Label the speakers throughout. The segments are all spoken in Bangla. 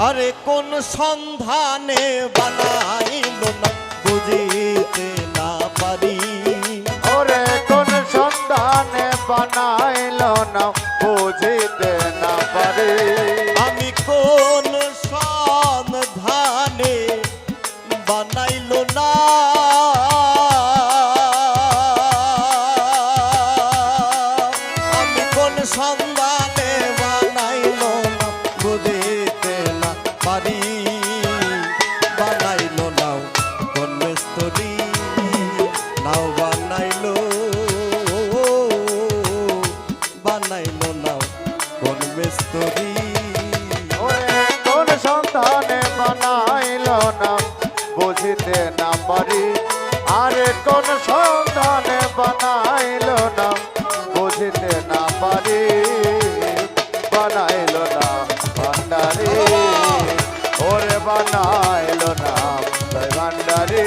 Speaker 1: আরে কোন সন্ধানে বানাইল না বুঝিতে না পারি।
Speaker 2: ওরে কোন সন্ধানে বানাইল না বুঝিতে না পারি।
Speaker 1: আমি কোন সন্ধানে বানাইল না আমি কোন সন্ধানে বানাইল না বুঝিতে না পারি। বানাইল নাও কোন মিস্ত্রি নাও বানাইলো বানাইল নাও কোন মিস্ত্রি।
Speaker 2: ওরে কোন সন্ধানে বানাইল না বুঝিতে না পারি। আরে কোন সন্ধানে বানাইল না বুঝিতে না পারি। বানাইল না ভান্ডারি ওরে বানাইল না ভান্ডারি।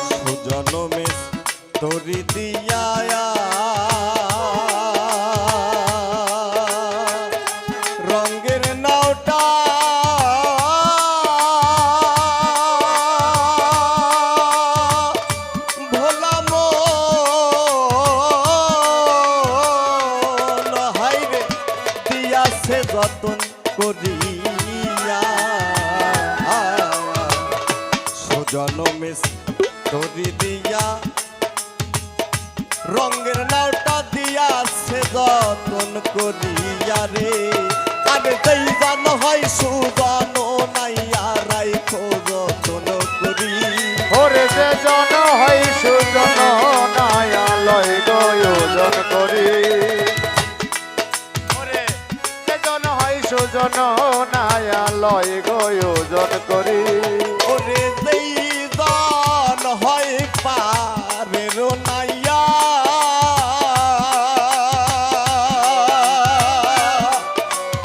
Speaker 1: সুজনমে তোরি দিয়া রঙের নাওটা ভোলাম হাইরে দিয়াছে যতন করিয়া। সুজনমে তোরি দিয়া রঙের নাওটা দিয়াছে যতন করিয়া রে। আরে যেই জান হয় সুজন নাইয়া রাইখো যতন করি।
Speaker 2: ওরে যে জন হয় সুজন নায়া লয় গয়োজন করি। ওরে যে জন হয় সুজন নায়া লয় গয়োজন করি।
Speaker 1: ওরে যেই জান হয় পারের নাইয়া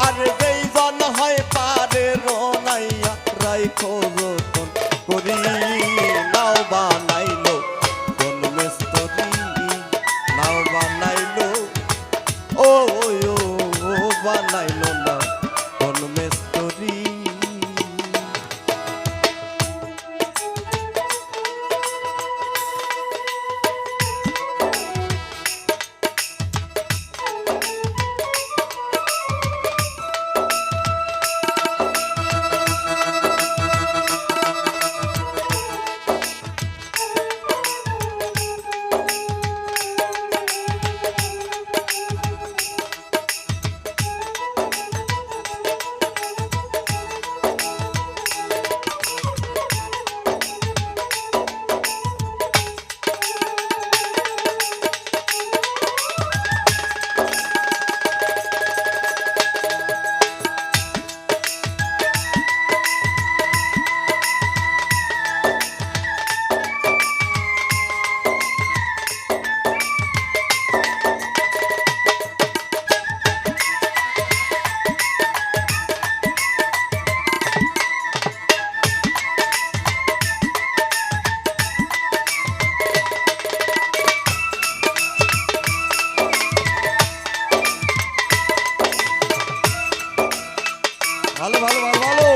Speaker 1: আরে যেই জন হয় পারের নাইয়া রাইখো যতন করি। নাও বানাইলো কোন মিস্ত্রি নাও বানাইলো ও বানাইলো না কোন মিস্ত্রি। ভালো ভালো ভালো ভালো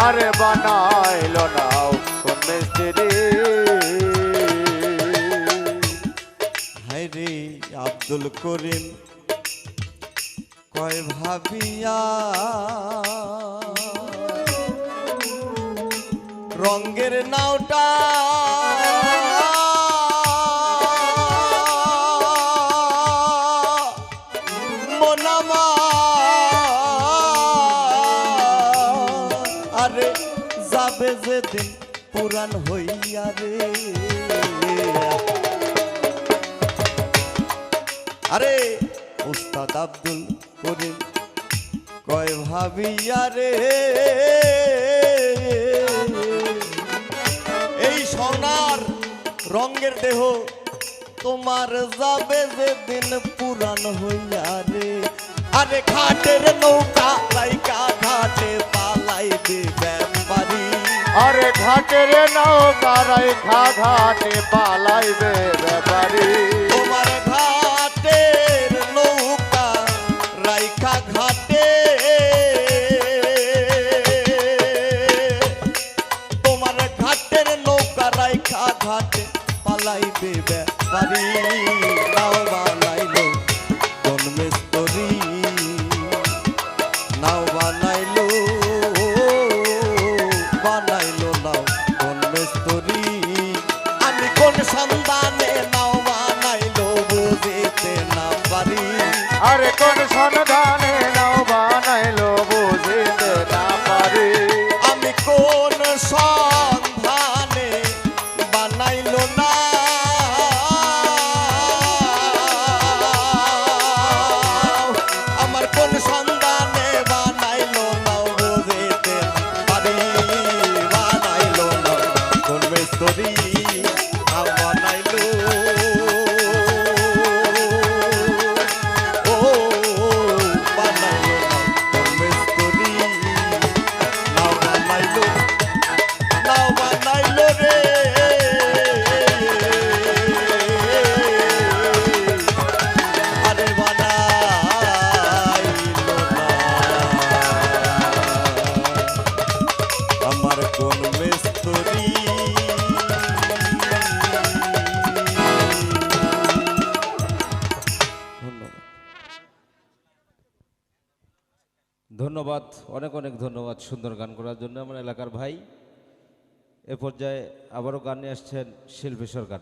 Speaker 2: আরে বানাইল নাও কোন মিস্ত্রি।
Speaker 1: হায়রে আব্দুল করিম কয় ভাবিয়া রঙের নাওটা মনামা আরে যাবে যেদিন পুরান হইয়া রে। আরে উস্তাদ আব্দুল করিম কয় ভাবিয়া রে এই সোনার রঙের দেহ তোমার যাবে যেদিন পুরান হইয়া রে। আরে ঘাটের নৌকা লাইকা ঘাটে পালাইবে ব্যাপারী
Speaker 2: আরে ঘাটের নৌকা রাইখা ঘাটে পালাইবে ব্যাপারী
Speaker 1: তোমার ঘাটের নৌকা রাইখা ঘাটে তোমার ঘাটের নৌকা রাইখা ঘাটে পালাইবে ব্যাপারী নাও বানাইলো কোন মিস্ত্রি নাও বানাইলো নাও কোন মিস্ত্রি আমি কোন সন্ধানে নাও বানাইলো বুঝিতে না পারি
Speaker 2: আরে কোন সন্ধানে নাও বানাইলো বুঝিতে না পারি
Speaker 1: আমি কোন সন্ধানে বানাইলো না আমার কোন সন্ধানে বানাইলো নাও বুঝিতে পারি বানাইলো না কোন মিস্ত্রি নাও বানাইলো ও বানাইলো না কোন মিস্ত্রি নাও বানাইলো রে আরে বানাইলো না আমার কোন মিস্ত্রি
Speaker 3: ধন্যবাদ, অনেক অনেক ধন্যবাদ সুন্দর গান করার জন্য আমার এলাকার ভাই। এ পর্যায়ে আবারও গান নিয়ে আসছেন শিল্পী সরকার।